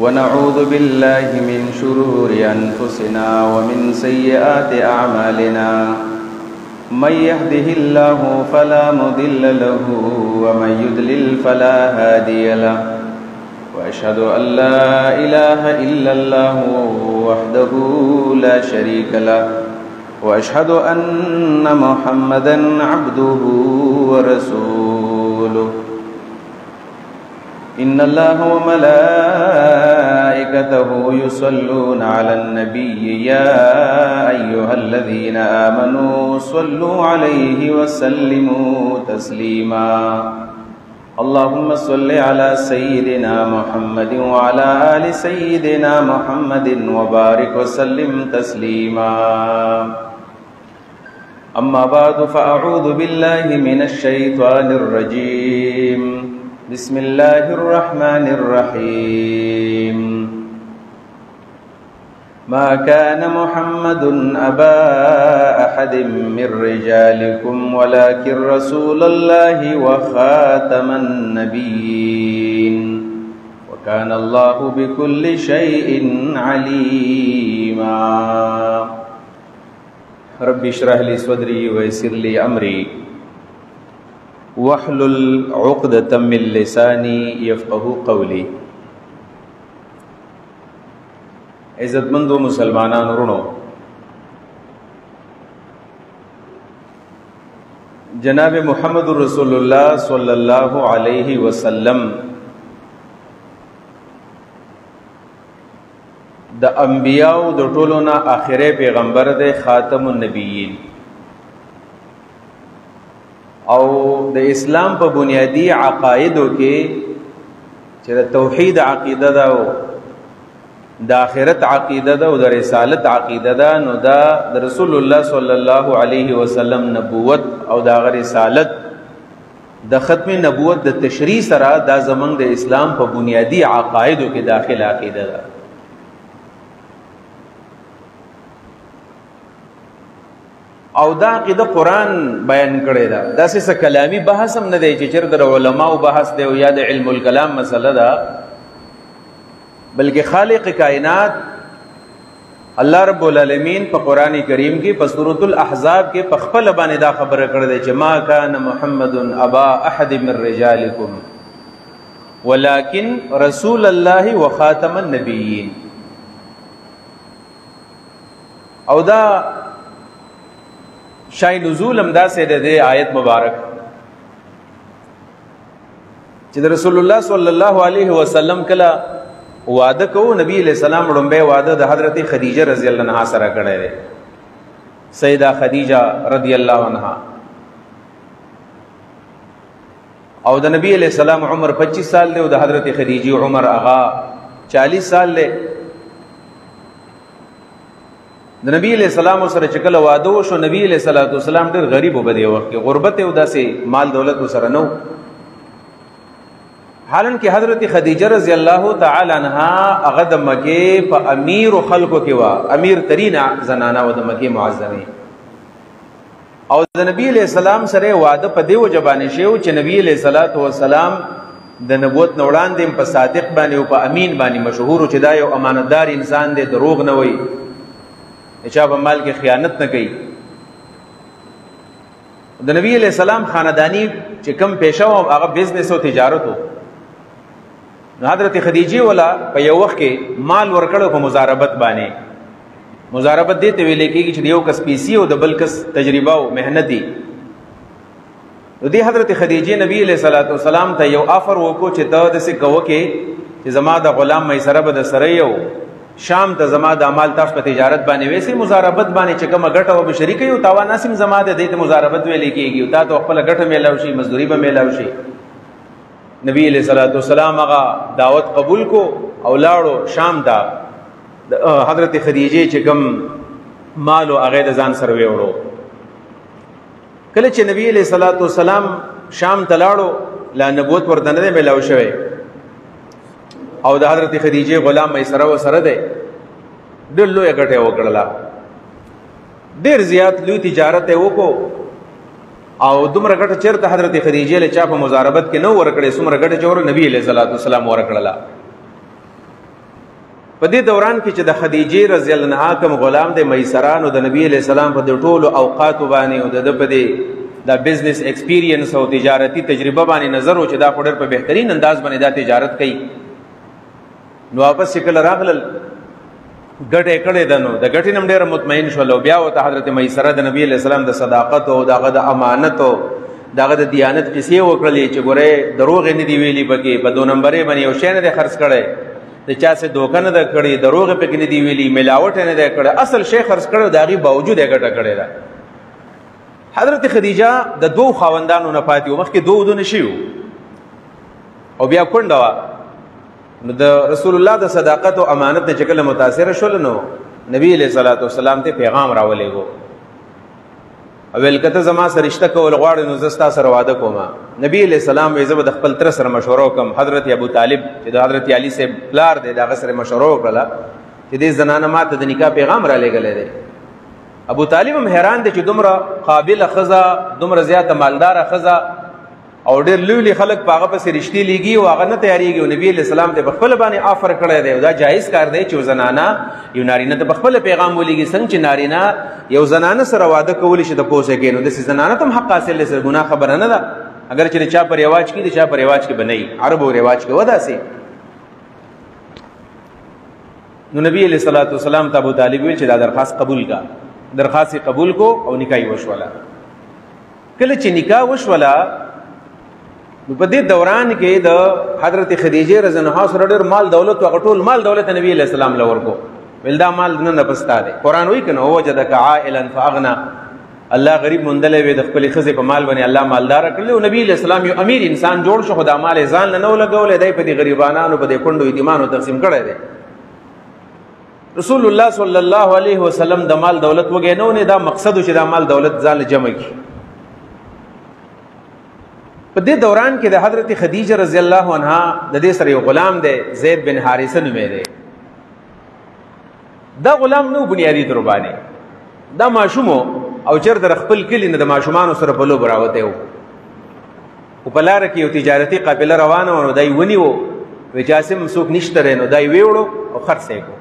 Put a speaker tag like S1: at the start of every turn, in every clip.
S1: ونعوذ بالله من شرور أنفسنا ومن سيئات أعمالنا من يهده الله فلا مضل له ومن يضلل فلا هادي له وأشهد أن لا إله إلا الله وحده لا شريك له وأشهد أن محمدا عبده ورسوله إن الله وملائكته يصلون على النبي يا أيها الذين آمنوا صلوا عليه وسلموا تسليما اللهم صل على سيدنا محمد وعلى آل سيدنا محمد وبارك وسلم تسليما أما بعد فأعوذ بالله من الشيطان الرجيم بسم الله الرحمن الرحيم ما كان محمد أبا أحد من رجالكم ولكن رسول الله وخاتم النبيين وكان الله بكل شيء عليما رب اشرح لي صدري ويسر لي أمري واحلل عقدة من لساني يفقهوا قولي عزتمندو مسلمانان رونو جناب محمد رسول الله صلی اللہ علیہ وسلم د انبیاء د ټولو نه آخره پیغمبر د خاتم النبیین او د اسلام په بنیادی عقایدو کې چې د توحید عقیده ده او د آخرت عقیده ده او د رسالت عقیده ده نو دا د رسول الله صلی الله علیه وسلم نبوت او د رسالت د ختم نبوت د تشریح سره دا زمنګ د اسلام په بنیادی عقایدو کې داخل عقیده ده او دا عقیده قرآن بیان کړی دا داسې څه کلامی بحث هم نه دی چې چېرته د علماو بحث دی او یا د علم الکلام مسله ده بلکې خالق کائنات الله رب العالمین په قرآن کریم کې په سورۃ الاحزاب کې په خپل باندې دا خبره کړې ده چې ما کان محمد ابا احد من رجالکم ولکن رسول الله وخاتم النبیین او دا شای نزول هم دا سه ده آیت مبارک چې رسول الله صلی الله علیه وسلم کله وعده کو نبی علیہ السلام لومبه وعده د حضرت خدیجه رضی الله عنها سره کړی دی سیدہ خدیجه رضی الله عنها او د نبی علیہ السلام عمر 25 سال دی او د حضرت خدیجه عمر آغا 40 سال دی د نبی علیہ السلام سره چې کله واده وشو نبی علیہ الصلوۃ والسلام ډېر غریب وبدي وخت کې غربت او داسې مال دولت سره نو حالن کې حضرت خدیجه رضی الله تعالی عنها هغه د مکه په امیر خلکو کې وا امیر ترین زنانه و د مکه معظمه او د نبی علیہ السلام سره واده په دیو جبانه شیو چې نبی علیہ الصلوۃ والسلام د نبوت نوړان دیم په صادق باندې او په امین باندې مشهور چې دا یو امانتدار انسان دی دروغ نه وایي چا په مال کې خیانت نه کوي د نبی علیہ السلام خاندانی چې کم پیشه او هغه بزنس او تجارت وو حضرت خدیجه ولا په یو وخت کې مال ورکړو په مزاربت باندې مزاربت دې ته ویل کېږي چې یو کس پیسي او د بل کس تجربه او مهنتي دې حضرت خدیجه نبی علیہ الصلوۃ والسلام ته یو آفر وکړو چې ته د څه کوو کې چې زما د غلام میسره به د سره یو شام ته زما د اعمال تاسو په تجارت باندې وېسي مزاربت باندې چې کومه ګټه او شریکي او تاوان ناسم زما د دې ته مزاربت ویل کېږي او تا ته خپل ګټه میلاو شي مزدوري به میلاو شي نبی علیہ الصلوۃ والسلام هغه دعوت قبول کو او لاړو شام ته حضرت خدیجه چې کوم مال او هغه د ځان سره وړو کله چې نبی علیہ الصلوۃ والسلام شام ته لاړو لا نبوت ورته نه میلاو شوی او د حضرت خدیجه غلام میسره و سره ده ډېر لوی ګټه وکړه ډېر زیات لوی تجارت وکړو او دومره ګټه چیرته حضرت خدیجه له چا په مزاربت کې نو ورکړې څومره ګټه چور نبی علیہ الصلوۃ والسلام ورکړه په دې دوران کې چې د خدیجه رضی الله عنها کوم غلام د میسرانو د نبی علیہ السلام په د ټولو اوقات باندې او د په دې د بزنس ایکسپیرینس او تجارتی تجربه باندې نظر او چې دا خورر په بهترین انداز باندې دا تجارت کوي نو واپس شکل راغلل ګټه کړه دنو د ګټې نم ډېر مطمئن شول او بیا وته حضرت میسره د نبی علیہ السلام د صداقت او د امانت او دغه د دیانت کیسې وکړلې چې ګوره دروغ نه دی ویلي پکې په 2 نمبرې باندې او شین نه خرڅ کړي د چا څه دوکه نه کړي دروغ پکې نه دی ویلي ملاوټ نه دی کړي اصل شی خرڅ کړي داغي باوجود یې ګټه کړي دا حضرت خدیجه د دوه خاوندانو نه پاتې مخکې دوه نشيو او بیا کونډه نو د رسول الله د صداقت او امانت نه چکل متاثر شول نو نبی علیہ الصلوۃ والسلام ته پیغام راولېګو اول کته زما سره رشتہ کول غواړي نو زستا سره واده کوم نبی علیہ السلام یې زبد خپل تر سره مشوره کوم حضرت ابو طالب چې د حضرت علی سے پلار دی دا سره مشوره وکړه چې دې زنانه ماته د نکاح پیغام را لېګلې دی ابو طالب هم حیران دی چې دومره قابل خزا دومره زیاته مالدار خزا او ډېر لوی خلک پاغه په رښتې لګي او هغه نه تیاریږي او نبی علیہ السلام ته خپل باندې آفر کړی دی او دا جایز کار دی چې زنانه یو نارینه ته خپل پیغام ولېږي څنګه چې نارینه یو زنانه سره واده کولی شي د پوسه کې نو د زنانه ته حق حاصل لسه ګناه خبره نه ده اگر چې چا پر رواج کې چا پر رواج کې بنئ عربو رواج کې ودا سي نو نبی علیہ الصلوۃ والسلام ته ابو طالب ویل چې دا درخواست قبول کا درخواست قبول کو او نکاح وشولا کله چې نکاح وشولا نو په دې دوران کې د حضرت خدیجه رضی الله عنها سره ډېر مال دولت او ټول مال دولت نبی علیہ السلام لور کو ولدا مال نه پستا ده قران وی کنه وجدک عائلا فاغنا الله غریب مندلې وي د خپل خزه په مال باندې الله مالدار کړل او نبی علیہ السلام یو امیر انسان جوړ شو خدا مال ځان نه لګولې دی په دې غریبانو په دې کندو یتیمانو تقسیم کړی دی رسول الله صلی الله علیه وسلم د مال دولت وګینو نه دا مقصد چې دا مال دولت ځان جمع کی په دې دوران کې د حضرت خدیجه رضی الله عنها د دې سره یو غلام دی زید بن حارثه نومې دی دا غلام نو بنیادی دربانه دا ماشوم او چر در خپل کلی نه د ماشومان سره په لوب راوته وو او په لار کې یو تجارتی قافله روانه و نو دای ونیو و جاسم سوق نشته نو دای ویوړو او خرڅه کو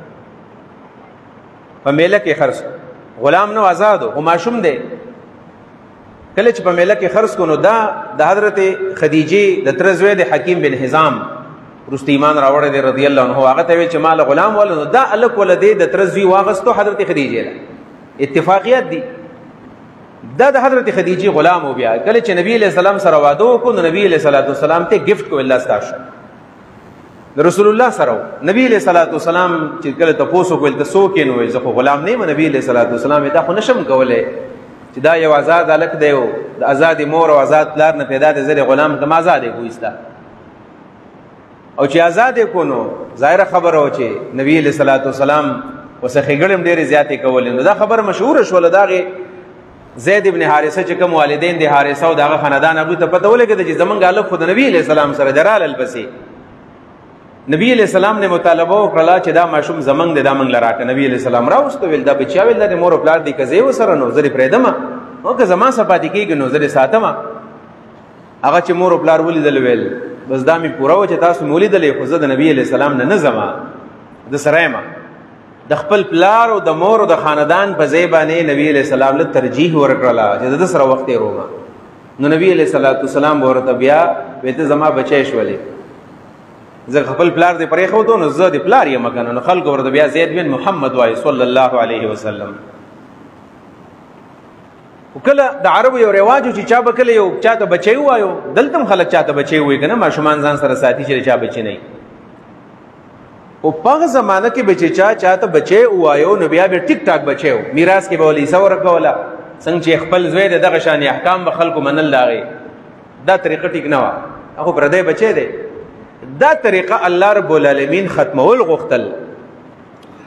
S1: په میله کې خرڅ غلام نو آزاد او ماشوم دی کله چې په میله کې خرڅ کو نو دا د حضرت خدیجه د ترزوی د حکیم بن حزام رست ایمان راوړی دی رضی الله عنه هغه ته چې مال غلام ول دا الک ولدی د ترزوی واغستو حضرت خدیجه اتفاقیات دي دا د حضرت خدیجه غلام او بیا کله چې نبی علیہ السلام سره واده وکړو نو نبی علیہ الصلوۃ والسلام ته گیفت کو الله ستاسو رسول الله سره نبی علیہ الصلوۃ والسلام چې کله تاسو کول تاسو کې نو زه غلام نه نبی علیہ الصلوۃ والسلام دا خو نشم کوله چې دا یو آزاد الک دی او د آزاد مور او آزاد پلار نه پیدا د زری غلام د آزاد کویستا او چې آزاد کو نو ظاهر خبر او چې نبی علیہ الصلوۃ والسلام وسخه ګړم ډېر زیاتې کول نو دا خبر مشهور شول داغه زید ابن حارثه چې کوم والدین د حارثه او دغه خاندان ابو ته پته ولګی چې زمونږ الف خود نبی علیہ السلام سره درال البسی نبی علیہ السلام نے مطالبه وکړه چې دا ماشوم زمنګ د دامنګ لراکه نبی علیہ السلام راوستو ویل دا بچیا ویل د مور خپل دی کزه وسره نو زری پرېدم او که زما صفاتی کېږي نو زری ساتم هغه چې مور خپل ولیدل ویل بس دا می پورا و چې تاسو مولیدلې خو زه د نبی علیہ السلام نه زما د سرايما د خپل پلار او د مور او د خاندان په ځای باندې نبی علیہ السلام له ترجیح ورکړه چې د سره وخت یې روما نو نبی علیہ الصلوۃ والسلام ورته بیا وته زما بچی شولې زه خپل پلار دې پرې خو ته نو زه دې پلار یې مګنه نو خلق ورته بیا زید بن محمد وای صلی الله علیه وسلم وکله د عربو یو رواج چې چا بکله یو چاته بچي وایو دلته خلک چاته بچي وای کنه ماشومان ځان سره ساتي چې چا بچي نه او په زمانہ کې بچي چاته بچي وایو نو بیا به ټیک ټاک بچي میراث کې به ولې سور کولا څنګه چې خپل زوی دغه شان احکام به خلکو منل لاغي دا طریقه ټیک نه و هغه پردې بچي دي دا طریقه الله رب العالمین ختمول غختل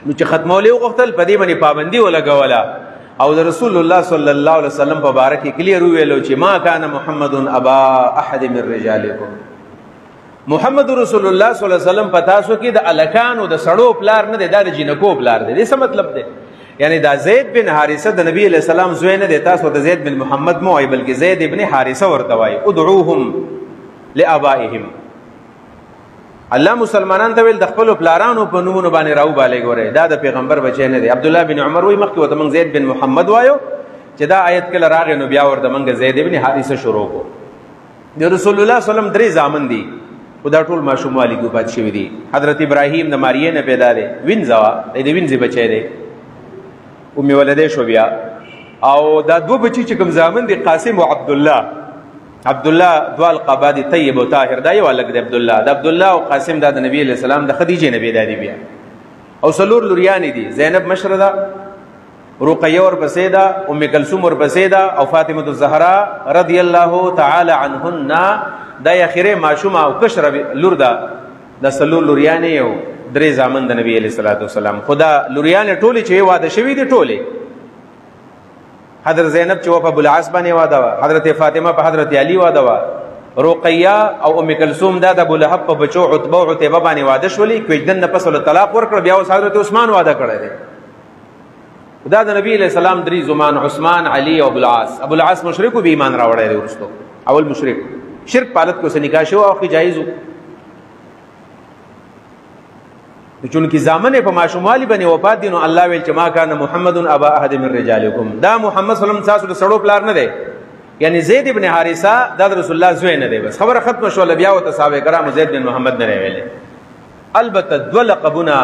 S1: نو چې ختمول غختل په دې باندې پابندي ولګولا او رسول الله صلی الله علیه وسلم په باره کې کلیر ویلو چې ما کان محمد ابا احد من رجالکم محمد رسول الله صلی الله علیه وسلم پتا سو کې د الکان او د سړو پلار نه د جنکو پلار دی څه مطلب دی یعنی دا زید بن حارثه د نبی علیہ السلام زوی نه دی تاسو د زید بن محمد مو ای بلکې زید ابن حارثه ورته وای ادعوهم لآبائهم الله مسلمانان ته ویل د خپل پلارانو په نومونو باندې راو باندې ګوره دا د پیغمبر بچی نه دی. عبد الله بن عمر وی مخکې وته موږ زید بن محمد وایو چې دا آیت کله راغی نو بیا ورته موږ زید بن حارثه شروع کو. د رسول الله صلی الله علیه وسلم درې زامن دي خدا ټول ماشوم والی کو پات شوی دي. حضرت ابراهیم د ماریه نه پیدا دی وینځوا د وینځي بچی دی ام ولده شو بیا او دا دو بچی چې کوم زامن دي قاسم او عبد الله دوال قبادي طيب او طاهر دا یو الګ دی. عبد الله او قاسم دا د نبی علیہ السلام د خدیجه نبی دادی بیا او سلور لوریان دي. زینب مشردا رقیه ور پسیدا ام کلثوم ور پسیدا او فاطمه الزهرا رضی الله تعالی عنهن دا اخیره معشومه او کشر لور دا د سلور لوریان یو درې زامن د نبی علیہ الصلوۃ والسلام. خدا لوریان ټولی چې واده شوی دي ټولی حضرت زینب چې په ابو العاص باندې واده وا حضرت فاطمه په حضرت علی واده وا رقیه او ام کلثوم دا د ابو لهب په بچو عتبه او عتبه باندې واده شولې کوجدن نفس ول طلاق ورکړ بیا حضرت عثمان واده کړی دی. دا د نبی علیہ السلام درې زمان عثمان علی او ابو العاص مشرک به ایمان راوړی دی ورستو اول مشرک شرک پالت کو سنکاح شو او جایز چونکه زامن په ماشومالی باندې وفات دي نو الله ویل چې ما کان محمد ابا احد من رجالکم دا محمد صلی الله علیه وسلم سړو پلار نه دی یعنی زید ابن حارثه دا رسول الله زوی نه دی. بس خبره ختم شو بیا او صحابه کرام زید بن محمد نه ویل. البته دو لقبنا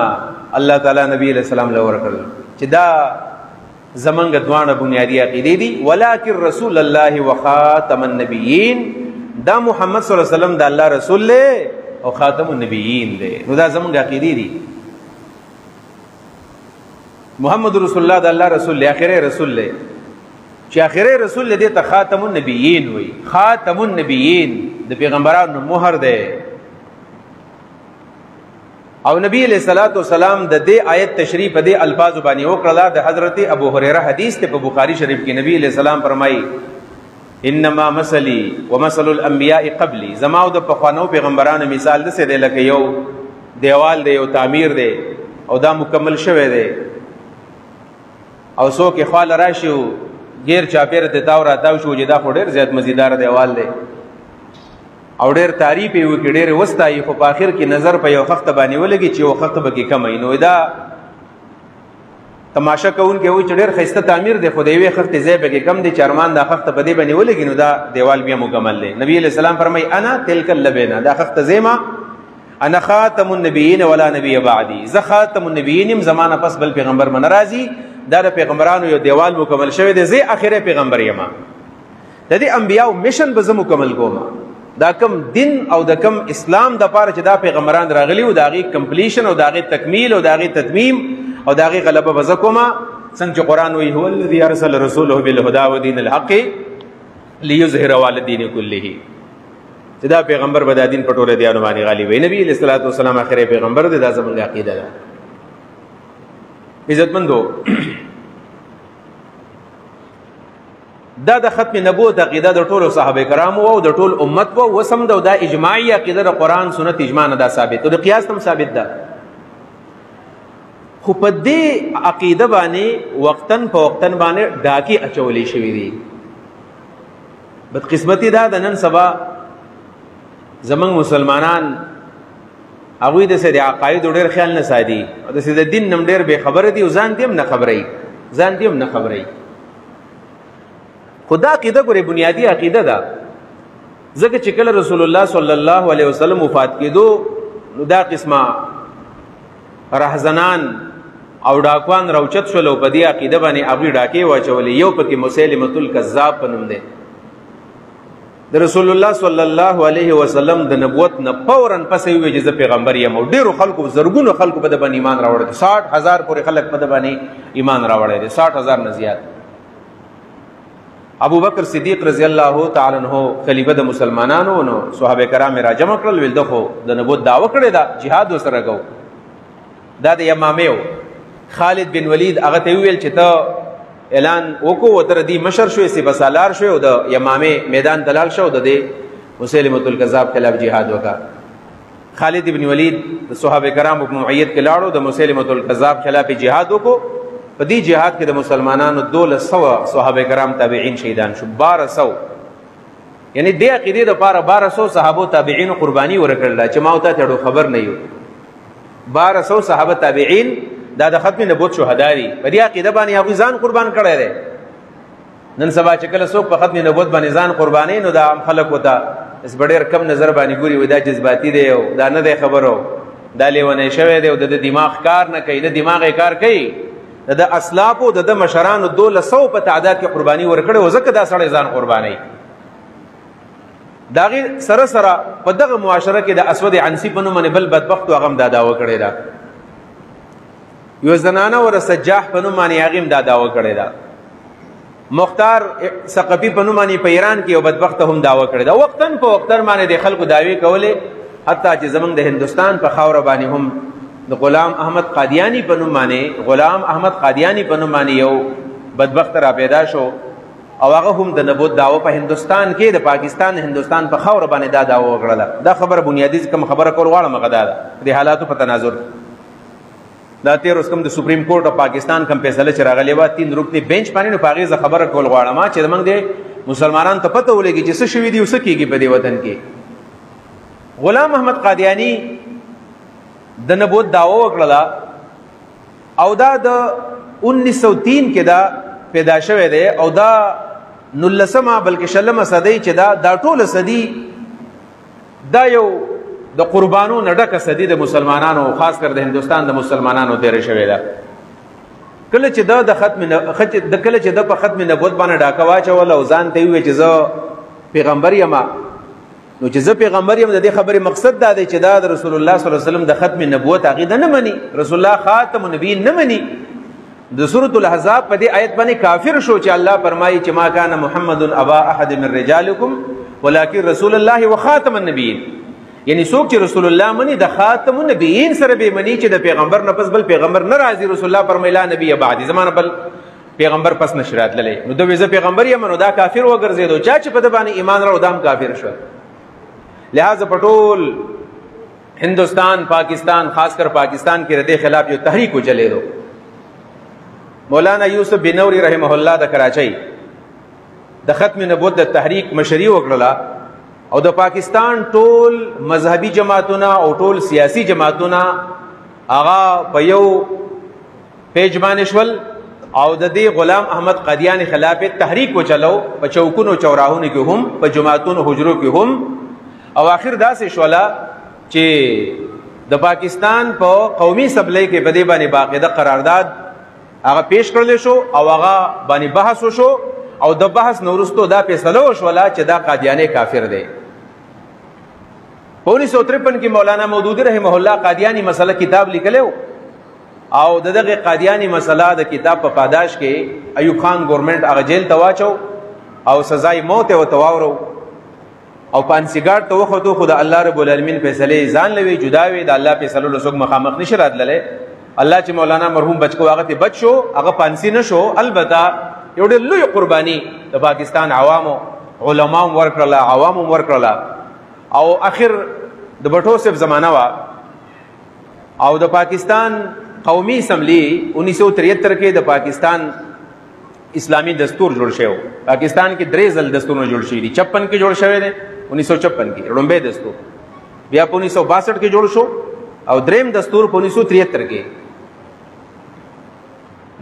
S1: الله تعالی نبی علیہ السلام له ورکړل چې دا زمنګ دوانه بنیادی عقیده دي ولکن رسول الله وخاتم النبیین دا محمد صلی الله علیه وسلم دا الله رسول له او خاتم النبیین دی. نو دا زمونږ عقیده دي محمد رسول الله د الله رسول له اخره رسول له چې اخره رسول له دې ته خاتم النبیین وي. خاتم النبیین د پیغمبرانو مهر دی او نبی علیہ الصلوۃ والسلام د دې آیت تشریح په دې الفاظ باندې وکړه. د حضرت ابو هريره حدیث ته په بخاری شریف کې نبی علیہ السلام فرمایي انما مثلی ومثل الانبیاء قبلی زما او د پخوانو پیغمبرانو مثال د څه دی لکه یو دیوال دی یو تعمیر دی او دا مکمل شوی دی او څوک خال راشي او غیر چاپیر ته تاو راتاو شو چې دا خو ډېر زیات مزیدار دیوال دی او ډېر تعریف یې وکړي ډېر وستایي خو په آخر کې نظر په یو خخت باندې ولګي چې یو خخت به کې کم نو دا تماشا کوون کې وای چې ډېر خسته تعمیر دی خو دی وی خخت ځای به کې کم دی چرمان دا خخت په دې باندې ولګي نو دا دیوال بیا مکمل دی. نبی علیہ السلام فرمای انا تلک اللبینا دا خخت زیما انا خاتم النبیین ولا نبی بعدی ز خاتم النبیین زمانہ پس بل پیغمبر من راضی دا د پیغمبرانو یو دیوال مکمل شوی دی زی اخره پیغمبر یما د دې انبیاء مشن به مکمل کوم دا کم دین او د کم اسلام د پاره چې دا پیغمبران راغلی او دا غي کمپلیشن او دا غي تکمیل او دا غي تتمیم او دا غي غلبه بزکوما څنګه قرآن وی هو الذی ارسل رسوله بالهدى ودین الحق ليظهر على الدين كله چې دا پیغمبر به د دین په ټوله دیانو باندې غالب وي. نبی علیہ الصلوۃ والسلام اخره پیغمبر دی دا زموږ عقیده ده. عزتمندو دا د ختم نبوت عقیده د ټولو صحابه کرامو او د ټول امت وو وسم دا اجماعي عقیده د قرآن سنت اجماع نه دا ثابت او د قیاس هم ثابت ده. خو په دې عقیده باندې وقتن په وقتن باندې ډاکی اچولې شوې دي. بدقسمتی دا د نن سبا زمنګ مسلمانان هغه د سره عقاید ډېر خیال نه ساتي او د سید دین نم ډېر به خبره دي او ځان دې نه خبري خدا عقیده ګوره بنیادی عقیده ده. ځکه چې کله رسول الله صلی الله علیه وسلم وفات کېدو نو دا قسمه رهزنان او ډاکوان راوچت شول او په دې عقیده باندې هغه ډاکې واچولې. یو پکې مسیلمه الکذاب په نوم دی. د رسول الله صلی الله علیه وسلم د نبوت نه فورا پس وی چې پیغمبر یم او ډیرو خلکو زرګونو خلکو په د باندې ایمان راوړل. 60,000 پورې خلک په د باندې ایمان راوړل. 60,000 نه زیات. ابو بکر صدیق رضی الله تعالی عنہ خلیفہ د مسلمانانو نو صحابه کرام را جمع کړل ویل دغه د نبوت داوا کړی دا jihad وسره کو دا د یمامیو خالد بن ولید هغه ته ویل چې ته اعلان وکړو تر دې مشر شوې سی بسالار شوې او د یمامه میدان دلال شو د دې مسلمه الکذاب خلاف jihad وکړه. خالد بن ولید د صحابه کرام په معید کې لاړو د مسلمه الکذاب خلاف jihad وکړو. په دې jihad کې د مسلمانانو 1200 صحابه کرام تابعین شهیدان شو. 1200 یعنی دې عقیدې دپاره 1200 صحابو تابعین قرباني ورکړله چې ما او تا ته خبر نه یو. 1200 صحابه تابعین دا د ختم نبوت شهدا دي. په دې عقیده باندې هغوی ځان قربان کړی دی. نن سبا چې کله څوک په ختم نبوت باندې ځان قربانوي نو دا عام خلک ورته ډېر کم نظر باندې ګوري، وایي دا جذباتي دی او دا نه دی خبرو، دا لیونی شوی دی او د دماغ کار نه کوي. د دماغ یې کار کوي. د اسلافو د مشرانو 1200 په تعداد کې قرباني ورکړې و، ځکه دا سړی ځان قربانوي. د هغې سره سره په دغه معاشره کې د اسود عنسي په نوم باندې بل بدبختو هغه هم دا دعوه کړې ده. یو زنانه ور سجاح په نوم باندې هغې هم دا دعوه کړې ده. مختار ثقفي په نوم باندې په ایران کې یو بدبخته هم دعوه کړې ده. وقتاً په وقتاً باندې د خلکو دعوې کولې، حتی چې زمونږ د هندوستان په خاوره باندې هم د غلام احمد قادیانی په نوم باندې یو بدبخت را پیدا شو او هغه هم د نبوت دعوه په هندوستان کې د پاکستان هندوستان په خاوره باندې دا دعوه وکړله. دا خبره بنیادي کوم خبره کول غواړم هغه دا ده د حالاتو په تناظر. دا تیر اوس کوم د سپریم کورټ او پاکستان کوم فیصله چې راغلی وه 3 رکني بینچ باندې، نو په هغې زه خبره کول غواړم چې زموږ د مسلمانانو ته پته ولګي چې څه شوي دي او څه کېږي په دې وطن کې. غلام احمد قادیانی د نبوت دعوه وکړله او دا د 1903 کې دا پیدا شوی دی او دا 19مه بلکې 20مه صدۍ چې دا ټوله صدي دا یو د قربانو نه ډکه صدي د مسلمانانو، خاص کر د هندوستان د مسلمانانو تېره شوې ده. کله چې د په ختم نبوت باندې ډاکه واچوله او ځان ته یې وویل چې زه پیغمبر یم، نو چې زه پیغمبر یم د دې خبرې مقصد دا دی چې دا د رسول الله صلی الله علیه وسلم د ختم نبوت عقیده نه مني، رسول الله خاتم النبیین نه مني. د سورۃ الاحزاب په دې آیت باندې کافر شو چې الله فرمایي چې ما کان محمد ابا احد من رجالکم ولکن رسول الله وخاتم النبیین. یعنی څوک چې رسول الله مني د خاتم النبیین سره به مني چې د پیغمبر نه پس بل پیغمبر نه راځي. رسول الله فرمایي لا نبی بعد، زمانه بل پیغمبر پس نشي راتللی. نو دوی زه پیغمبر یم نو دا کافر وګرځېدو. چا چې په ده باندې ایمان راوړ دا هم کافر شو. لہذا په ټول هندوستان پاکستان خاص کر پاکستان کې د دې خلاف یو تحریک وچلېدو. مولانا یوسف بنوري رحمه الله د کراچۍ د ختم نبوت د تحریک مشري وکړله او د پاکستان ټول مذهبي جماعتونه او ټول سیاسي جماعتونه هغه په یو پیج باندې شول او د دې غلام احمد قادیانی خلاف تحریک وچلو په چوکونو چوراهونو کې هم په جماعتونو حجرو کې هم. او آخر داسې شوله چې د پاکستان په قومي اسمبلی کې په دې باندې باقاعده قرارداد هغه پیش کړل شو او هغه باندې بحث وشو او د بحث نه وروسته دا فیصله وشوله چې دا قادیانی کافر دی. په 1953 کې مولانا مودودي رحمه الله قادیانی مسله کتاب لیکلی او دغه قادیانی مسله د کتاب په پاداش کې ایوب خان ګورنمنت هغه جیل ته واچو او سزای موت یې ورته واورو او پانسیګاټ ته وخوتو. خو د الله رب العالمین فیصلې ځان لوي جدا وي، د الله فیصلو له څوک مخامخ نشي راتللی. الله چې مولانا مرحوم بچ کو هغه ته بچ شو، هغه پانسی نه شو. البته یو ډېر لوی قرباني د پاکستان عوامو علماو ورکړله، عوامو ورکړله او اخر د بټو صاحب زمانه وه او د پاکستان قومي اسمبلی 1973 کې د پاکستان اسلامی دستور جوړ شوی. پاکستان کې 3 ځل دستورونه جوړ شوي دي. 56 کې جوړ شوی دی 1956 کې لومبی دستور، بیا په 1962 کې جوړ شو او دریم دستور په 1973 کې.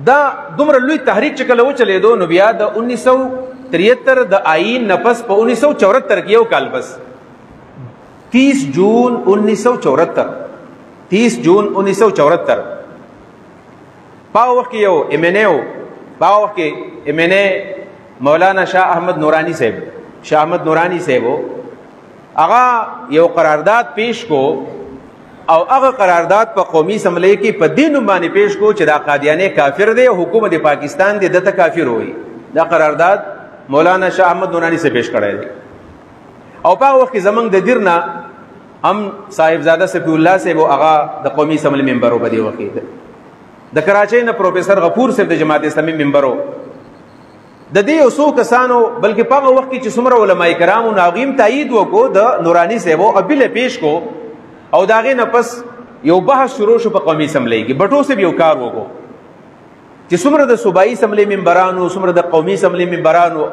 S1: دا دومره لوی تحریک چې کله وچلېدو نو بیا د 1973 د آئین نه پس په 1974 کې یو کال بس 30 جون 1974 په وخت کې یو MNA په وخت کې MNA مولانا شاه احمد نورانی صاحب هغه یو قرارداد پیش کو او هغه قرارداد په قومي اسمبلی کې په دې نوم باندې پیش کو چې دا قادیانی کافر دی او حکومت پاکستان دی دته کافر وي. دا قرارداد مولانا شاه احمد نورانی سے پیش کړی دی او په وخت کې زمنګ د دیرنا هم صاحبزاده صفی الله صاحب هغه د قومي اسمبلی ممبر و په دې وخت کې. د کراچۍ نه پروفیسر غفور صاحب د جماعت اسلامي ممبر و. د دې اوسو کسانو بلکې په هغه وخت کې چې څومره علماء کرامو ناغیم تایید وکړو د نورانی صاحب او ابل پیش کو او داغه نه پس یو بحث شروع شو په قومي اسمبلی کې. بټو صاحب یو کار وکړو چې څومره د صوبایي اسمبلی ممبرانو څومره د قومي اسمبلی ممبرانو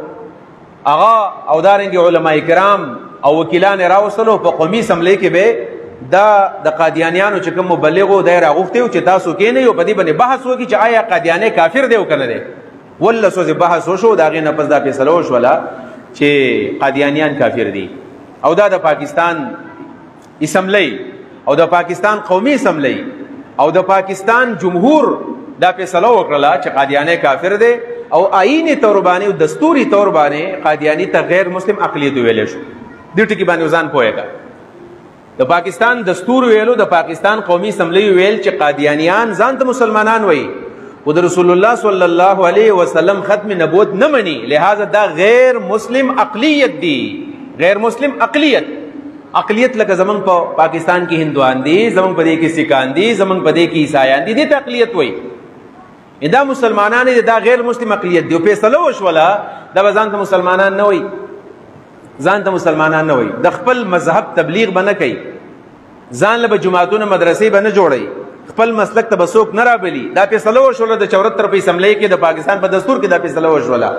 S1: هغه او دارنګ علما کرام او وکیلان راوصلو په قومي اسمبلی کې به د قادیانیانو چې کوم مبلغو دای راغوښتي چې تاسو کې نه یو په دې باندې بحث وکړي چې آیا قادیانې کافر دی او کنه دی ولله سوځي بحث وشو دا غي نه پس دا فیصله وشولا چې قادیانیان کافر دي او دا د پاکستان اسمبلی او د پاکستان قومي اسمبلی او د پاکستان جمهور دا فیصله وکړه چې قادیانې کافر دی او آئینی طور باندې او دستوري طور باندې قادیانی ته غیر مسلم اقلیت ویل شو دې ټکی باندې ځان پوهیږي د پاکستان دستور ویلو د پاکستان قومي اسمبلی ویل چې قادیانیان ځان ته مسلمانان وایي او د رسول الله صلی الله علیه وسلم ختم نبوت نه مني لہذا دا غیر مسلم اقلیت دی غیر مسلم اقلیت لکه زمون په پاکستان کې هندوان دي زمون په دې کې سکان دي زمون په دې کې عیسایان دي دې ته اقلیت وایي دا مسلمانان دي دا غیر مسلم اقلیت دی او فیصله وشولا دا ځان ته مسلمانان نه وایي ځان ته مسلمانان نه وایي د خپل مذهب تبلیغ بنه کوي ځان له جماعتونو مدرسې بنه جوړي خپل مسلک ته بسوک نه رابلی دا فیصله وشولا د 74 په اسمبلی کې د پاکستان په دستور کې دا فیصله وشولا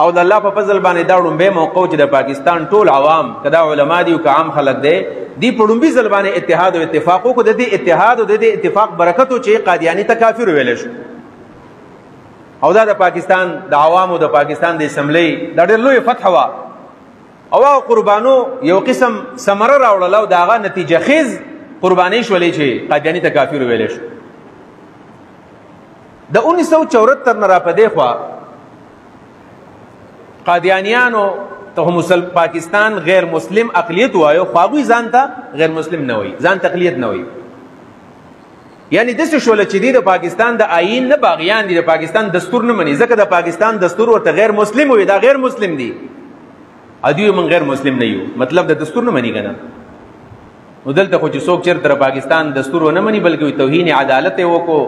S1: او د الله په فضل باندې دا ډومبه موقع چې د پاکستان ټول عوام کدا علما دي او عام خلک دي دی په ډومبي ځل باندې اتحاد او اتفاق کو د دې اتحاد او د دې اتفاق برکت چې قادیانی ته کافر ویل شو او دا د پاکستان د عوامو د پاکستان د اسمبلی د ډېر لوی فتح وا او قربانو یو قسم ثمره راوړل او داغه نتیجه خیز قربانی شولې چې قادیانی ته کافر ویل شو د 1974 نه را پدې خوا قادیانیانو ته پاکستان غیر مسلم اقلیت وایو خواږي ځان ته غیر مسلم نه وي ځان ته اقلیت نه وي یعنی د څه شول چې د پاکستان د آئین نه باغیان دي د پاکستان دستور نه مني ځکه د پاکستان دستور ورته غیر مسلم وي دا غیر مسلم دي ادي من غیر مسلم نه یو مطلب د دستور نه مني کنه نو دلته خو چې څوک چیرته پاکستان دستور نه مني بلکې توهین عدالت وکړو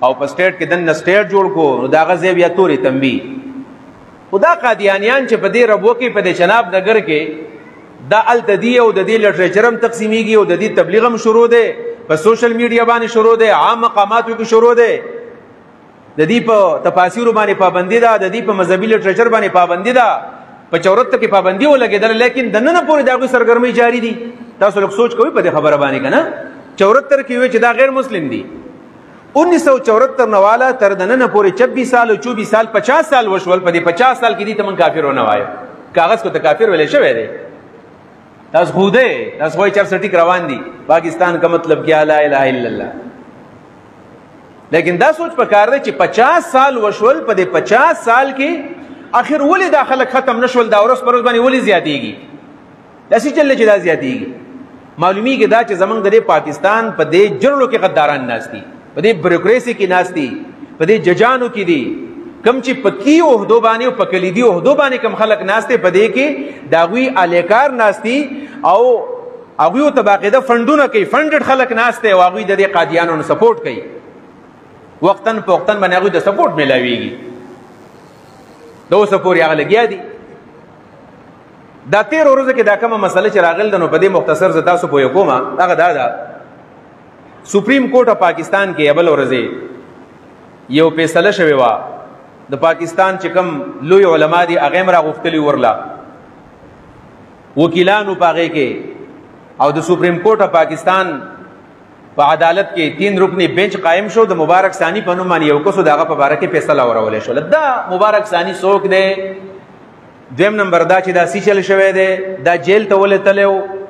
S1: او په سټیټ کې دنه سټیټ جوړ کو نو دا غزه بیا توري تنبیه خدا قادیانیان چې په دې ربو کې په دې جناب نګر کې دا التدی او د دې لټریچرم تقسیمیږي او د دې تبلیغ هم شروع ده په سوشل میډیا باندې شروع ده عام مقاماتو کې شروع ده د دې په تفاسیر باندې پابندي ده د دې په مذهبي لټریچر باندې پابندي ده په 74 کې پابندي ولګیدل لیکن د نن پورې دغه سرګرمي جاری دي تاسو لږ سوچ کوئ په دې خبره باندې کنه 74 کې وی چې دا غیر مسلم دي 1974 نواله تر دننه پورې 26 سال او 24 سال 50 سال وشول په دې 50 سال کې دي ته من کافرونه وایو کاغذ کو ته کافر ویل شوی دی تاسو خوده تاسو وایي چې سټیک روان دي پاکستان کا مطلب کیا لا اله الا الله لیکن دا سوچ پکار دی چې 50 سال وشول په دې 50 سال کې اخر ولې داخله ختم نشول دا ورس پروز باندې ولې زیاتېږي داسې چل چې دا زیاتېږي معلومی کې دا چې زمنګ د پاکستان په دې جړلو کې غداران ناشتي په دې بیوروکراسي کې ناشتي په دې ججانو کې دي کم چې پکی عہدو باندې او پکلیدي عہدو باندې کم خلک ناشته په دې کې داوی الیکار ناشتي او هغه ته باقاعده فندونه کوي فندډ خلک ناشته او هغه د قادیانو نه سپورټ کوي وقتن په وقتن باندې هغه د سپورټ ملاويږي دوه سپوري هغه لګیا دي دا 13 ورځې کې دا کومه مسله چې راغل د نو په دې مختصر زتا سو پوي کومه هغه دا سپریم کورټ پاکستان کې ابل ورځې یو فیصله شوی و د پاکستان چې کوم لوی علما دي هغه مرا غوښتلی ورلا وکیلانو پاغه کې او د سپریم کورټ پاکستان په عدالت کې 3 رکنی بنچ قائم شو د مبارک ثانی په نوم باندې یو کس دغه په باره کې فیصله ورولې شو دا مبارک ثانی څوک دی دیم نمبر دا چې دا سیچل شوی دی دا جیل ته ولې تلو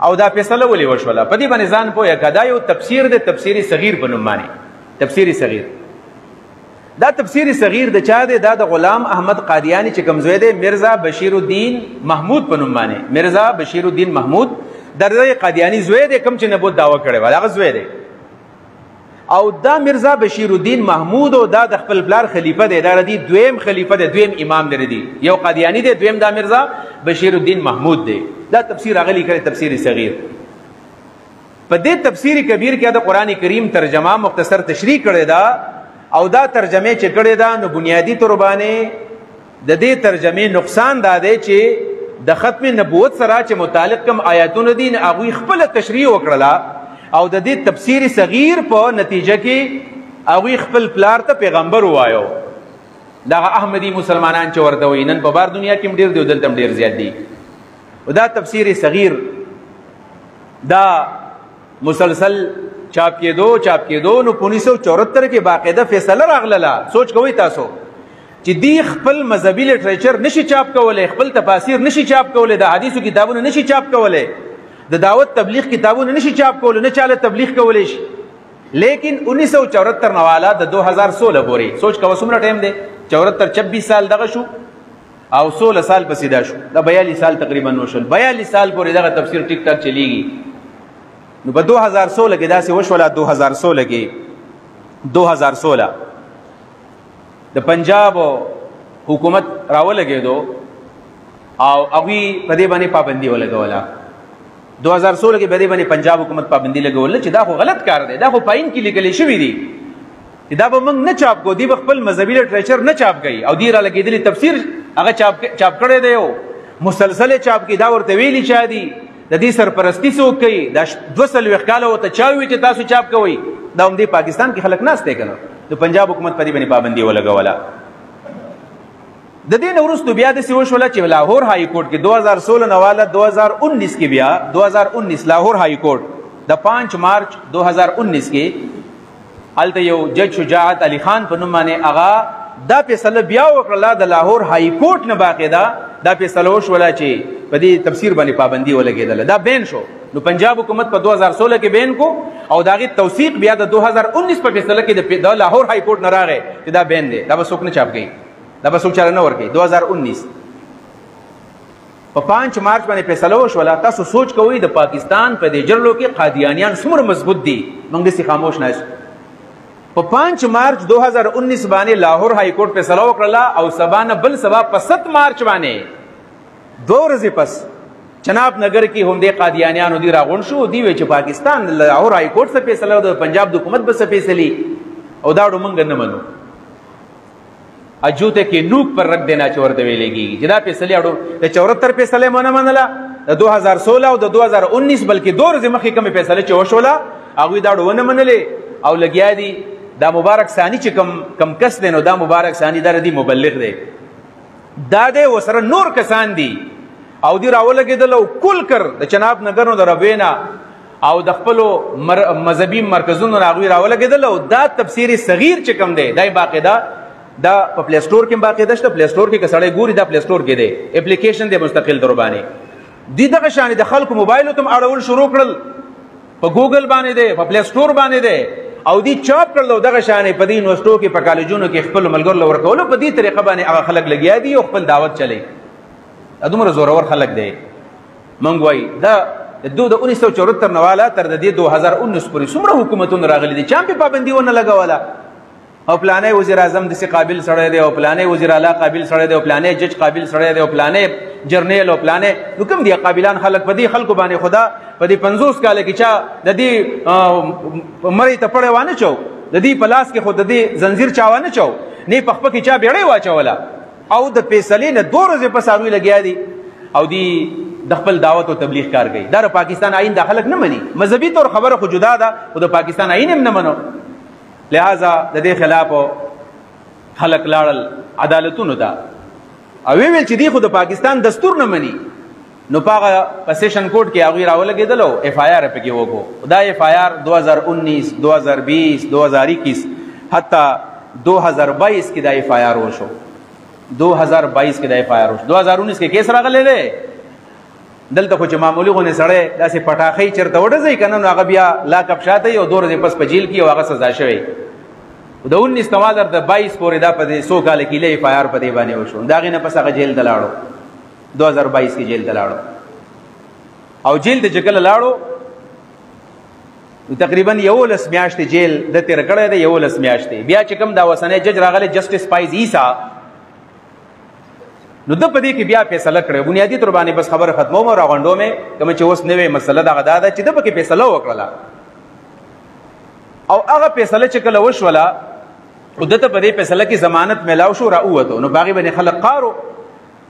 S1: او دا فیصله ولې وشوله په دې باندې ځان پوهه کدا یو تفسیر د تفسیری صغیر په نوم باندې تفسیری صغیر دا تفسیری صغیر د چا دی دا د غلام احمد قادیانی چې کمزوی دی مرزا بشیر الدین محمود په نوم باندې مرزا بشیر الدین محمود درځي قادیانی زوی دی کوم چې نبوت داوا کړي ولا هغه زوی دی او دا مرزا بشیر الدین محمود او دا د خپل بلار خلیفہ دی دا ردی دویم خلیفہ دی دویم امام دی یو قادیانی دی دویم دا مرزا بشیر الدین محمود دی دا تفسیر اغلی کړي تفسیر صغیر په دې تفسیر کبیر کې د قران کریم ترجمه مختصر تشریح کړي دا او دا ترجمه چې کړي دا نو بنیادی تور باندې د دې ترجمه نقصان دا دی چې د ختم نبوت سره چې متعلق کوم آیاتونه دي هغه خپل تشریح وکړه او د دې تفسیر صغیر په نتیجه کې هغه خپل پلار ته پیغمبر وایو دا احمدي مسلمانان چې ورته وي نن په بار دنیا کې ډیر دی دلته ډیر زیات دي. دا تفسیر صغیر دا مسلسل چاپ کېدو نو 1974 کې باقاعده فیصله راغله. سوچ کوئ تاسو چې دی خپل مذهبي لټریچر نشي چاپ کولای، خپل تفاسیر نشي چاپ کولای، د حدیثو کتابونه نشي چاپ کولای، د دعوت تبلیغ کتابونه نشي چاپ کولای، نه چاله تبلیغ کولای شي. لیکن 1974 نواله د 2016 پورې سوچ کوه څومره ټایم دی. 74 26 سال دغه شو او 16 سال پسې دا شو، دا 42 سال تقریبا وشول. 42 سال پورې دغه تفسیر ټیک ټاک چلیږي. نو په 2016 کې داسې وشوله. 2016 کې 2016 د پنجاب حکومت راولګېدو او هغوی په دې باندې پابندي ولګوله. 2016 کې په دې باندې پنجاب حکومت پابندي لګوله چې دا خو غلط کار دی، دا خو پاین کې لیکل شوي دي چې دا به موږ نه چاپ کوو. دی به خپل مذهبي لټریچر نه چاپ کوي او دی را لګېدلي تفسیر هغه چاپ کړی دی او مسلسل چاپ کوي. دا ورته ویلي چا دي، د دې سرپرستی څوک کوي؟ دا 240 کاله ورته چا ووي چې تاسو چاپ کوئ؟ دا هم دې پاکستان کې خلک ناست دی که نه؟ د پنجاب حکومت په دې باندې پابندي ولګوله. د دې نه وروستو بیا داسې وشوله چې لاهور هائی کورټ کې 2016 نه واله 2019 کې بیا 2019 لاهور هائی کورټ د 5 مارچ 2019 کې هلته یو جج شجاعت علي خان په نوم باندې هغه دا فیصله بیا وکړله د لاهور هائی کورټ نه باقاعده دا فیصله وشوله چې په دې تفسیر باندې پابندي ولګېدله. دا بین شو. نو پنجاب حکومت په 2016 کې بین کو او د هغې توثیق بیا د 2019 په فیصله کې د لاهور هائی کورټ نه راغی چې دا بین دی، دا به څوک نه چاپ کوي، دا به څوک چاله نه ورکوي. 2019 په 5 مارچ باندې فیصله وشوله. تاسو سوچ کوئ د پاکستان په دې جرلو کې قادیانیان څومره مضبوط دي، موږ داسې خاموش نه یو. په 5 مارچ 2019 باندې لاهور هائی کورټ فیصله وکړله او سبا نه بل سبا په 7 مارچ باندې 2 ورځې پس چناب نگر کې هم دې قادیانیانو دی راغونډ شو. دی وی چې پاکستان لاهور هائی کورټ څخه فیصله او د پنجاب د حکومت به څه فیصلې او دا موږ نه منو. اجوته کې نوک پر رک دینا چې ورته ویلې کېږي چې دا فیصلې اړو د 74 فیصلې مو نه منله، د 2016 او د 2019 بلکې 2 ورځې مخکې کومې فیصلې چې وشوله هغوی دا ونه منلې او لګیا دي. دا مبارک ثاني چې کم کس دی نو دا مبارک ثاني دا ردی مبلغ دی، دا دی ورسره نور کسان دي او دی راولګېدل او کل کر د چناب نګر نو د ربینا او د خپلو مذهبي مرکزونو نه هغوی راولګېدل او دا تفسیر صغیر چې کوم دی دا باقاعده دا په پلی سټور کې باقاعده شته. پلی سټور کې که سړی ګوري دا پلی سټور کې دی، اپلیکیشن دی مستقل در باندې. دی دغه شانې د خلکو موبایلو ته اړول شروع کړل، په ګوګل باندې دی، په پلی سټور باندې دی او دی چاپ کړل او دغه شانې په دې یونیورسټو کې په کالجونو کې خپلو ملګرو له ورکولو په دې طریقه باندې هغه خلک لګیا دي او خپل دعوت چلی. دومره زورور خلک دی. موږ وایي دا د 1974 نه واله تر د دې 2019 پورې څومره حکومتونه راغلي دي، چا هم پې پابندي ونه لګوله. او پلانې وزیر اعظم داسې قابل سړی دی او پلانې وزیر اعلی قابل سړی دی او پلانې جج قابل سړی دی او پلانې جرنیل او پلانې. نو کوم دي قابلان خلک؟ په دې خلکو باندې خدا په دې 50 کاله کې چا د دې مرۍ ته پړی وانه چو، د دې په لاس کې خو د دې زنځیر چا وانه چو، نه په خپه کې چا بیړۍ واچوله او د فیصلې نه 2 ورځې پس هغوی لګیا دي او دی د خپل دعوت او تبلیغ کار کوي. دا د پاکستان آئین دا خلک نه مني. مذهبي طور خبره خو جدا ده خو د پاکستان آئین هم نه منو. لہذا د دې خلاف خلک لاړل عدالتونو ته او ویل چې دی خو د پاکستان دستور نه مني. نو په سیشن کورټ کې هغوی راولګېدل او ایف آی آر پکې وکړو. دا ایف آی آر 2019 2020 2021 حتی 2022 کې دا ایف آی آر وشو. 2022 کې دا ایف آی آر وشو. 2019 کې کیس راغلی دی. دلته خو چې معمولي غونې سړی داسې پټاخۍ چېرته وډزوي که نه نو هغه بیا لاک اپ شاته وي او 2 ورځې پس په جیل کې او هغه سزا شوی. د 19 نوامبر د 22 پورې دا په دې 100 کاله کې ایف آی آر په دې باندې وشو. د هغې نه پس هغه جیل ته لاړو. 2022 کې جیل ته لاړو او جیل ته چې کله لاړو تقریبا 11 میاشتې جیل د تېر کړی دی. 11 میاشتې بیا چې کوم دا اوسنی جج راغلی جسټس پایز عیسی نو د په دې کې بیا فیصله کړې. بنیادي طور باندې بس خبره ختموم او راغونډو مې کومه چې اوس نوې مسله دغه دا ده چې د پکې فیصله وکړله او هغه فیصله چې کله وشوله خو دته په دې فیصله کې ضمانت میلاو شو راووتو. نو باغې باندې خلک قارو.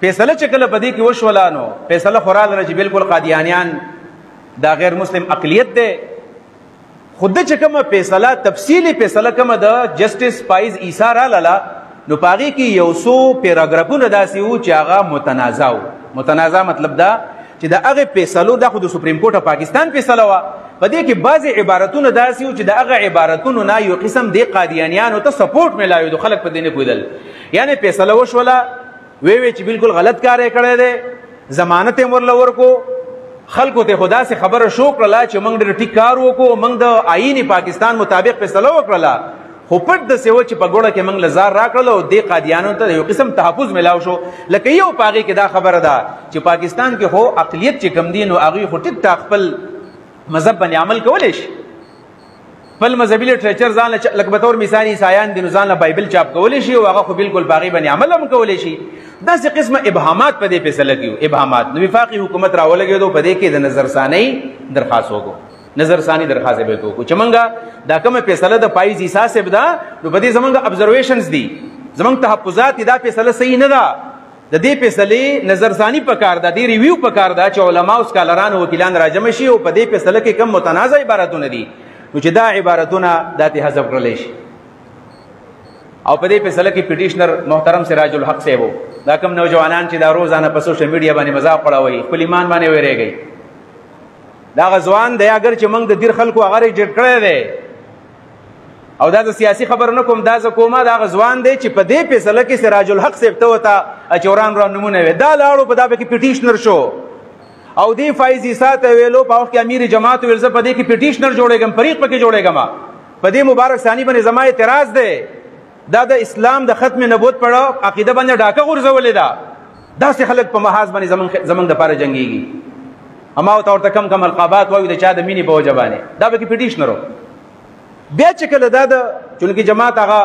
S1: فیصله چې کله په دې کې وشوله نو فیصله خو راغله چې بالکل قادیانیان دا غیر مسلم اقلیت دی. خود چې کومه فیصله تفصیلي فیصله کومه د جسټس پایز عیسی رالاله نو پاغي کې یو څو پیراګرافونه داسې وو چې هغه متنازع وو. متنازع مطلب دا چې د هغه فیصلو د خود سپریم کورټ پاکستان فیصله وا په دې کې بعضی عبارتونه داسې وو چې د هغه عبارتونو نه یو قسم د قادیانیانو ته سپورټ ملایو د خلک په دې نه پوهېدل. یعنی فیصله وشوله وی چې بالکل غلط کار یې کړی دی، ضمانت یې ورله ورکو، خلکو ته خدا سے خبره شو کړله چې موږ ډېر ټیک کار وکړو، موږ د آئین پاکستان مطابق فیصله وکړله. خو پټ د سیو چې په ګوړه کې موږ لزار راکړل او دې قادیانو ته یو قسم تحفظ ملاو شو. لکه یو پاغي کې دا خبره ده چې پاکستان کې خو اقلیت چې کم دي نو هغوی خو ټیک ټاک خپل مذهب باندې عمل کولی شي، خپل مذهبي لټریچر ځان لکه به طور مثال عیسایان دي نو ځان له بایبل چاپ کولی شي او هغه خو بالکل په هغې باندې عمل هم کولی شي. داسې قسمه ابهامات په دې فیصله کې ابهامات. نو وفاقي حکومت راولګېدو په دې کې د نظرثانۍ درخواست وکړو، نظرثاني درخواست به وکړو چې موږ دا کومه فیصله د پایز عیسی صاحب ده نو په دې زموږ ابزرویشنز دي، زموږ تحفظات دي، دا فیصله صحیح نه ده، د دې فیصلې نظرثاني پکار ده، دې ریویو پکار ده چې علما او سکالران او وکیلان راجمع شي او په دې فیصله کې کم متنازع عبارتونه دي نو چې دا عبارتونه داتې حذف کړلی شي. او په دې فیصله کې پټیشنر محترم سراج الحق صاحب وو. دا کم نوجوانان چې دا روزانه په سوشل میډیا باندې مذاق اړوي خپل ایمان باندې ویریږي، دا غزوان دی اگر چې موږ د دیر خلکو هغه ریجیکټ کړی دی او دا د سیاسي خبر نه کوم، دا زه کومه دا غزوان دی چې په دې فیصله کې سراج الحق صاحب ته ورته اچوران را نمونه وي، دا لاړو په دا پکې پټیشنر شو او دې فایز عیسی ته ویلو په وخت کې امیر جماعت ویل زه په دې کې پټیشنر جوړېږم، فریق پکې جوړېږم، په دې مبارک ثاني باندې زما اعتراض دی، دا د اسلام د ختم نبوت پړه عقیده باندې ډاکه غورځولې ده، داسې خلک په محاذ باندې زمونږ دپاره جنګېږي. اما ورته کم کم القابات وایو د چا د مینې په وجه باندې، دا پکې پټیشنر و. بیا چې کله دا د چونکې جماعت هغه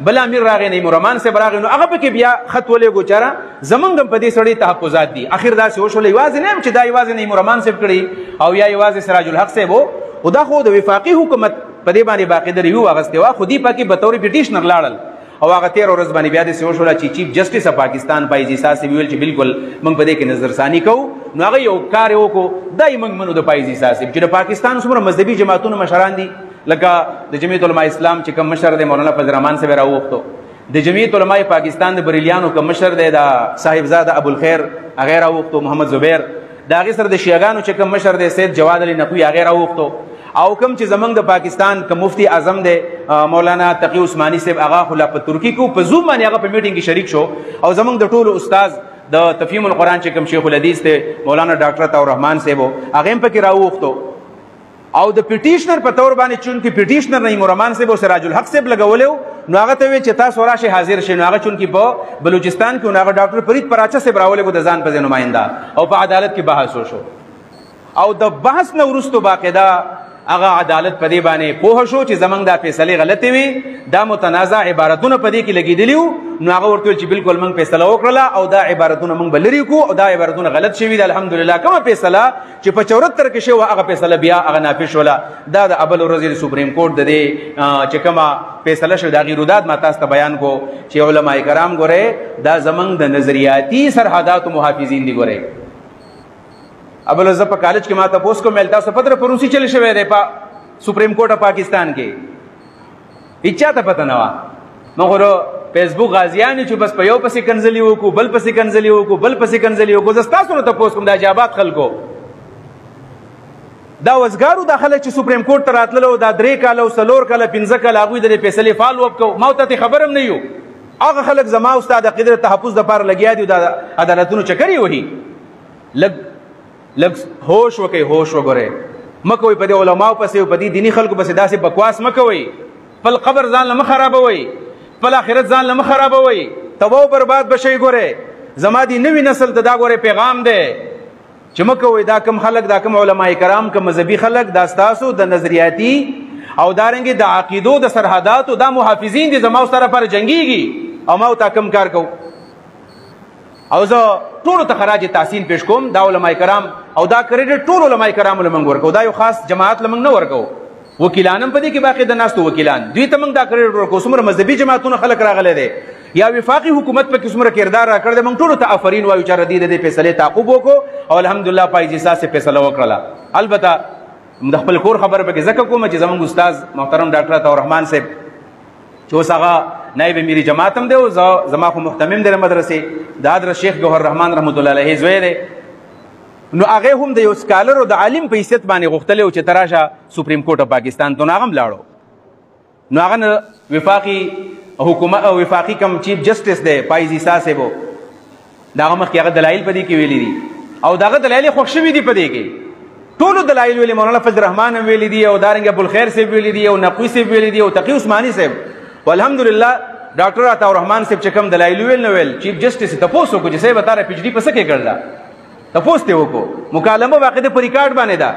S1: بل امیر راغی نیمور رحمان صاحب راغی نو هغه پکې بیا خط ولېږو چاره زمونږ هم په دې سړي تحفظات دي. اخر داسې وشول یوازې نه یم چې دا یوازې نیمور رحمان صاحب کړي او یا یوازې سراج الحق صاحب و، خو دا خو د وفاقي حکومت په دې باندې باقاعده ریویو اخیستې وه، خو دې پکې به طور پټیشنر لاړل او هغه 13 ورځ باندې بیا داسې وشوله چې چیف جسټس اف پاکستان فایز عیسی صاحب ویل چې بالکل موږ په دې کې نظرثاني کوو. نو هغه یو کار یې وکړو، دا یې موږ منو د فایز عیسی صاحب چې د پاکستان څومره مذهبي جماعتونو مشران دي، لکه د جمعیت علماء اسلام چې کوم مشر دی مولانا فضل الرحمن صاحب راوغوښتو، د جمعیت علماء پاکستان د بریلیانو کوم مشر دی د صاحبزاده ابوالخیر هغه راوغوښتو، محمد زبیر، د هغې سره د شیعګانو چې کوم مشر دی سید جواد علي نقوي هغې راوغوښتو، او کوم چې زمونږ د پاکستان کوم مفتی اعظم دی مولانا تقی عثماني صاحب هغه خو لا په ترکي کې په زوم باندې هغه په میټینګ کې شریک شو، او زمونږ د ټولو استاد د تفهیم القرآن چې کوم شیخ الحدیث دی مولانا ډاکټر عطا الرحمن صاحب هغه هم پکې راوغوښتو، او د پټیشنر په تور باندې چونکې پټیشنر نیمور رحمان صاحب او سراج الحق صاحب لګولیو نو هغه ته وی چې تاسو راشئ حاضر شئ، نو هغه چونکې په بلوچستان کې هغه ډاکټر فرید پراچه صاحب راولېږو د ځان په ځای نماینده او په عدالت کې بحث وشو، او د بحث نه وروستو باقاعده هغه عدالت په دې باندې پوه شو چې زمونږ دا فیصلې غلطې وي، دا متنازع عبارتونه په دې کې لګېدلي وو، نو هغه ورته ویل چې بالکل موږ فیصله وکړله او دا عبارتونه موږ به لرې کړو او دا عبارتونه غلط شوي دي. الحمدلله کومه فیصله چې په 74 کې شوه هغه فیصله بیا هغه نافذ شوله. دا د اول ورځې د سپریم کورټ د دې چې کومه فیصله شوه د هغې روداد ما تاسو ته بیان کو چې علما کرام ګورئ دا زمونږ د نظریاتي سرحداتو محافظین دي. ګورئ ابل زه په کالج کې ما تپوس کوم تاسو پته په روسي چلی شوی دی په سپریم کورټ پاکستان کې هیچا ته پته نه وه، مګر فیسبوک غازیان چې بس په یو پسې کنځلي وکړو بل پسې کنځلي وکړو بل پسې کنځلي وکړو. زه ستاسو نه تپوس کوم د اجابات خلکو دا وزګارو دا خلک چې سپریم کورټ ته راتللو دا 3 کاله او 4 کاله 15 کاله هغوی د دې فیصلې فالو اپ کوو، ما ته خبر هم نه یو. هغه خلک زما استاد عقیده تحفظ دپاره لګیا دي، دا عدالتونو چکرې وهي. لږ هوش وکئ، هوش وګورئ، مه کوئ په دې علماو پسې او په دې دیني خلکو پسې داسې بکواس مه کوئ، خپل قبر ځان له مه خرابوئ، خپل آخرت ځان له مه خرابوئ، تباه و برباد بشئ. ګورئ زما دې نوي نسل ته دا ګورئ پیغام دی چې مه کوئ دا کم خلک دا کم علما کرام کم مذهبي خلک دا ستاسو د نظریاتي او دارنګې د عقیدو د سرحداتو دا محافظین دي، زما سره پر جنګیږي او ما تا کم کار کو. او زه ټولو ته خراج تحسین پیش کوم، دا علما کرام او دا کریډټ ټول علما کرامو له موږ ورکو، دا یو خاص جماعت له موږ نه ورکو، وکیلان هم په دې کې باقاعده ناستو وکیلان دوی ته موږ دا کریډټ ورکو. څومره مذهبي جماعتونه خلک راغلی دی یا وفاقي حکومت په کې څومره کردار راکړی دی، موږ ټولو ته آفرین وایو چې ردي د دې فیصلې تعقیب وکړو او الحمدلله فایز عیسی صاحب فیصله وکړله. البته د خپل کور خبره پکې ځکه کوم چې زموږ استاد محترم ډاکټر عطا الرحمن صاحب چې اوس هغه نائب امیر جماعت هم دی او زما خو محتمم دی مدرسې د حضرت شیخ ګوهر رحمان رحمت الله علیه زوی دی. نو هغه هم د یو سکالر او د عالم په حیثیت باندې غوښتلی و چې ته راشه سپریم کورټ پاکستان ته. نو هغه هم لاړو. نو هغه وفاقي حکومت او وفاقي کم چیف جسټس دی پایز عیسی صاحب د هغه مخکې هغه دلایل په دې کې ویلي دي او دغه دلایل خوښ شوي دي په دې کې. ټولو دلایل ویلي، مولانا فضل رحمان هم ویلي دي او دارنګه ابوالخیر صاحب ویلي دي او نقوي صاحب ویلي دي او تقي عثماني صاحب. والحمدلله ډاکټر عطا الرحمن صاحب چې کوم دلایل ویل نو ویل چیف جسټس ته تاسو کو چې صاحب تاره پی ایچ ډي په څه کې کړل تاسو ته وکړو مکالمه واقعي په ریکارډ باندې ده.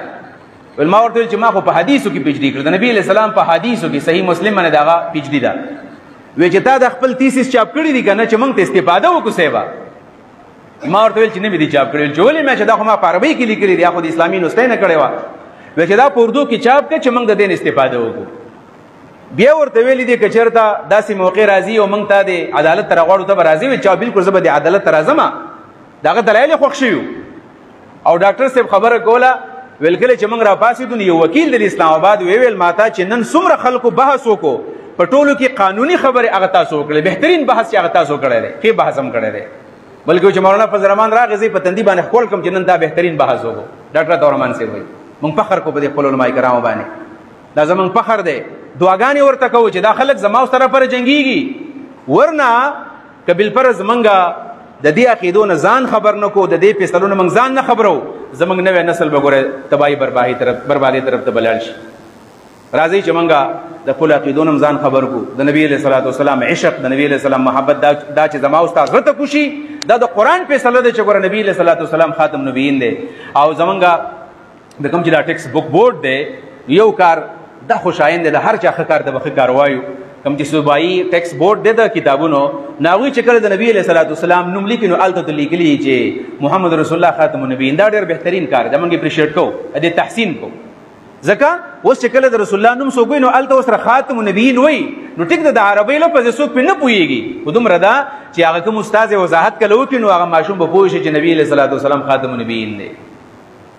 S1: ول ما ورته چې ما خو په حدیثو کې پی ایچ ډي کړل، د نبی علیہ السلام په حدیثو کې صحیح مسلم باندې دا پی ایچ ډي ده. وی چې تا د خپل تیسیس چاپ کړی دی کنه چې موږ ته استفاده وکړو صاحب. ما ورته ویل چې نه مې دي چاپ کړی، چې ولې مې چې دا خو ما په عربي کې لیکلي دي، خو د اسلامي نسخه نه کړې وه. وی چې دا په اردو کې چاپ کړه چې موږ د دې نه استفاده وکړو. بیا ورته ویلي دي که چېرته داسې موقع راځي او موږ ته د عدالت ته راغواړو ته به راځي. وی چې بلکل زه به د عدالت ته راځم. د هغه دلایل یې خوښ شوي او ډاکټر صاحب خبره کوله. ویل کله چې موږ راپاڅېدو نو یو وکیل د اسلام آباد ویل ماته چې نن څومره خلکو بحث وکړو په ټولو کې قانوني خبرې هغه تاسو وکړې، بهترین بحث چې هغه تاسو کړی دی، ښې بحث هم کړی دی. بلکې چې مولانا فضل رحمان راغی زه په تندي باندې خپل کوم چې نن دا بهترین بحث وکړو. ډاکټر عطا الرحمان صاحب وایي موږ فخر کوو په دې خپلو علماء کرامو باندې، دا زموږ فخر دی. دعاګانې ورته کوو چې دا خلک زما سره پر جنګېږي، ورنه که بالفرض موږ د دې عقیدو نه ځان خبر نه کو، د دې فیصلو نه موږ ځان نه خبرو، زموږ نوی نسل به ګوره تباهي بربادۍ طرف ته به لاړ شي. راځئ چې موږ د خپلو عقیدو نه ځان خبر کو. د نبي علیه صلات وسلام عشق، د نبي علیه السلام محبت، دا چې زما او ستا زړه ته کوشي دا د قرآن فیصله ده چې ګوره نبي علیه صلات وسلام خاتم نبیین دی. او زمونږ د کوم چې دا ټیکس بک بورډ دی یو کار دا خوشاین دی، د هر چا ښه کار ته به ښه کار وایو. کوم چې صوبایي ټیکس بورډ دی د کتابونو نو هغوی چې کله د نبي علیه صلات وسلام نوم لیکي نو هلته ته لیکلي چې محمد رسول الله خاتم النبیین. دا ډېر بهترین کار دی، موږ اپریشیټ کوو، د تحسین کوو. ځکه اوس چې کله د رسول الله نوم څوک وایي نو هلته اوس خاتم النبیین وایي نو ټیک د عربۍ لفظ څوک پرې نه پوهېږي. خو دومره ده چې هغه کوم استاد یې وضاحت کله وکړي نو هغه ماشوم به پوه شي چې نبي علیه صلات وسلام خاتم النبیین دی.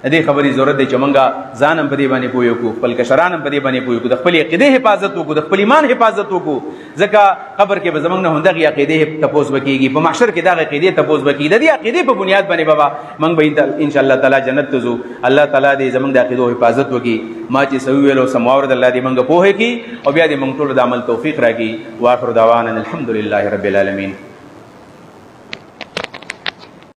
S1: د دې خبرې ضرورت دی چې موږ ځان هم په دې باندې پوه کړو، خپل کشران هم په دې باندې پوه کړو، د خپلې عقیدې حفاظت وکړو، د خپل ایمان حفاظت وکړو. ځکه قبر کې به زموږ نه همدغې عقیدې تپوس به کېږي، په محشر کې دغه عقیدې تپوس به کېږي. د دې عقیدې په بنیاد باندې به موږ به انشاءالله تعالی جنت ته ځو. الله تعالی دې زموږ د عقیدو حفاظت وکړي. ما چې څه وویلو سم واورد، الله دې موږ پوهه کړي او بیا دې موږ ټولو د عمل توفیق راکړي. واخر دعوانا الحمد لله رب العالمین.